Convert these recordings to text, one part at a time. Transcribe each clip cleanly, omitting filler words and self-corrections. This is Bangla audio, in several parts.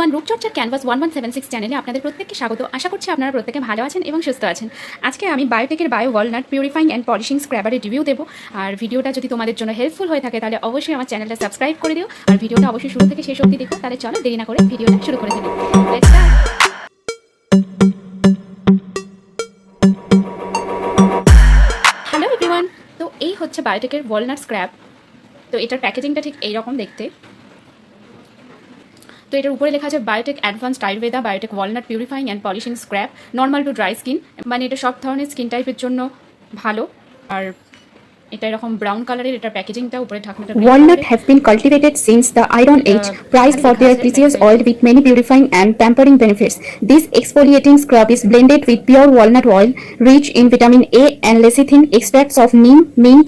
এভরিওয়ান, রূপচর্চার ক্যানভাস 1176 চ্যানেলে আপনাদের প্রত্যেককে স্বাগত। আশা করছি আপনারা প্রত্যেকে ভালো আছেন এবং সুস্থ আছেন। আজকে আমি বায়োটেকের bio walnut purifying and polishing স্ক্রাবারের রিভিউ দেবো। আর ভিডিওটা যদি তোমাদের জন্য হেল্পফুল হয়ে থাকে তাহলে অবশ্যই আমার চ্যানেলটা সাবস্ক্রাইব করে দিও। আর ভিডিওটা অবশ্যই শুরু থেকে শেষ অবধি দেখো। তাহলে চলো দেরি না করে ভিডিওটা শুরু করে দিই। হ্যালো এভরিওয়ান, তো এই হচ্ছে বায়োটেকের ওয়ালনাট স্ক্র্যাব। তো এটার প্যাকেজিংটা ঠিক এইরকম দেখতে। তো এটার উপরে লেখা আছে biotech advanced Ayurveda biotech walnut purifying and polishing scrub, normal to dry skin. মানে এটা সব ধরনের স্কিন টাইপের জন্য ভালো। আর এটা এরকম ব্রাউন কালারের এটার প্যাকেজিংটা, উপরে ঢাকনাটা। Walnut have been cultivated since the Iron Age, prized for their precious oil with many purifying and pampering benefits. This exfoliating scrub is blended with pure walnut oil, rich in vitamin A and lecithin, extracts of neem, mint,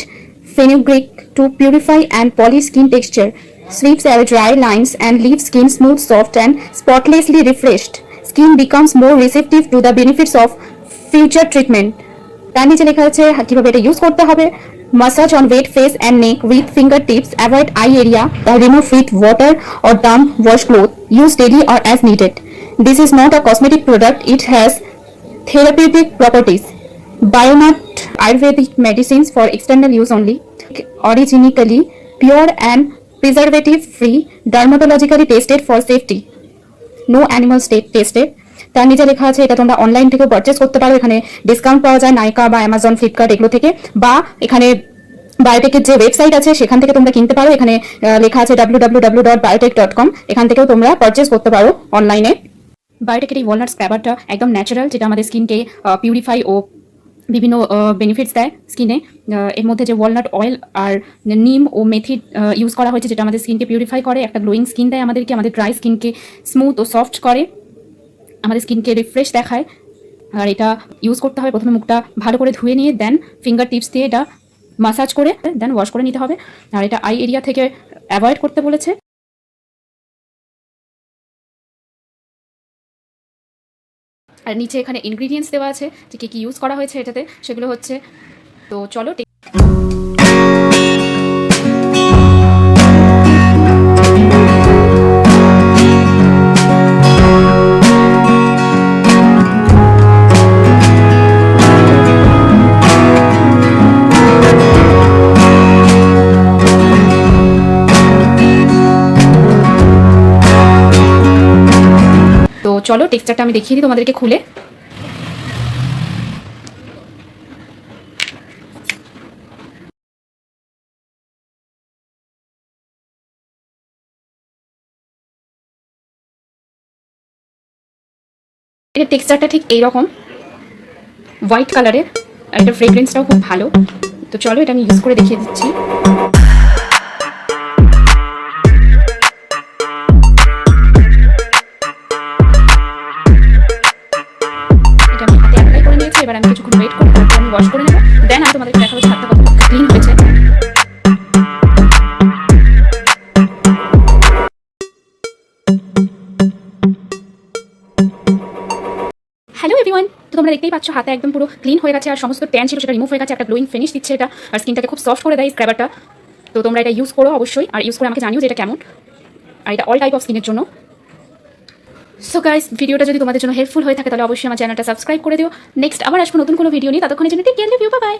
fenugreek to purify and polish skin texture, sweeps away dry lines and leaves skin smooth, soft and spotlessly refreshed. Skin becomes more receptive to the benefits of future treatment. তার নিচে লেখা আছে কিভাবে এটা ইউজ করতে হবে। Massage on wet face and neck with fingertips. Avoid eye area. Remove with water or damp washcloth. Use daily or as needed. This is not a cosmetic product. It has therapeutic properties. Bionut Ayurvedic medicines for external use only. Originally pure and preservative-free. Dermatologically tested for safety. No animal tested. তার নিচে লেখা আছে এটা তোমরা অনলাইন থেকেও পারচেস করতে পারো। এখানে ডিসকাউন্ট পাওয়া যায় নাইকা বা অ্যামাজন, ফ্লিপকার্ট এগুলো থেকে, বা এখানে বায়োটেকের যে ওয়েবসাইট আছে সেখান থেকে তোমরা কিনতে পারো। এখানে লেখা আছে www.biotech.com, এখান থেকেও তোমরা পারচেস করতে পারো অনলাইনে। বায়োটেকের এই ওয়ালনাট স্ক্র্যাবারটা একদম ন্যাচারাল, যেটা আমাদের স্কিনকে পিউরিফাই ও বিভিন্ন বেনিফিটস দেয় স্কিনে। এর মধ্যে যে ওয়ালনাট অয়েল আর নিম ও মেথি ইউজ করা হয়েছে, যেটা আমাদের স্কিনকে পিউরিফাই করে, একটা গ্লোয়িং স্কিন দেয় আমাদেরকে, আমাদের ড্রাই স্কিনকে স্মুথ ও সফট করে, আমাদের স্কিনকে রিফ্রেশ দেখায়। আর এটা ইউজ করতে হবে, প্রথমে মুখটা ভালো করে ধুয়ে নিয়ে দেন ফিঙ্গার টিপস দিয়ে এটা মাসাজ করে দেন ওয়াশ করে নিতে হবে। আর এটা আই এরিয়া থেকে অ্যাভয়েড করতে বলেছে। আর নিচে এখানে ইনগ্রিডিয়েন্টস দেওয়া আছে যে কি কি ইউজ করা হয়েছে এটাতে, সেগুলো হচ্ছে। তো চলো চলো টেক্সচারটা আমি দেখিয়ে দিই তোমাদেরকে খুলে। এর টেক্সচারটা ঠিক এইরকম হোয়াইট কালারের, আর এটার ফ্রেগ্রেন্সটাও খুব ভালো। তো চলো এটা আমি ইউজ করে দেখিয়ে দিচ্ছি। এবার আমি কিছুক্ষণ ওয়েট করে তারপর আমি ওয়াশ করে নেবো। দেন আমি তোমাদেরকে দেখাবো হাতটা কত ক্লিন হয়েছে। হ্যালো এভরিওয়ান, তো তোমরা দেখতেই পাচ্ছ হাতে একদম পুরো ক্লিন হয়ে গেছে, আর সমস্ত ট্যান ছিল সেটা রিমুভ হয়ে গেছে। একটা গ্লোয়িং ফিনিশ দিচ্ছে এটা, আর স্কিনটাকে খুব সফট করে দেয় স্ক্র্যাবারটা। তো তোমরা এটা ইউজ করো অবশ্যই, আর ইউজ করে আমাকে জানিও যে এটা কেমন। আর এটা অল টাইপ অফ স্কিনের জন্য। সো গাইস, ভিডিওটা যদি তোমাদের জন্য হেল্পফুল হয়ে থাকে তাহলে অবশ্যই আমার চ্যানেলটা সাবস্ক্রাইব করে দিও। নেক্সট আবার আসবো নতুন কোনো ভিডিও নিয়ে, ততক্ষণের জন্য take care, love you, bye by.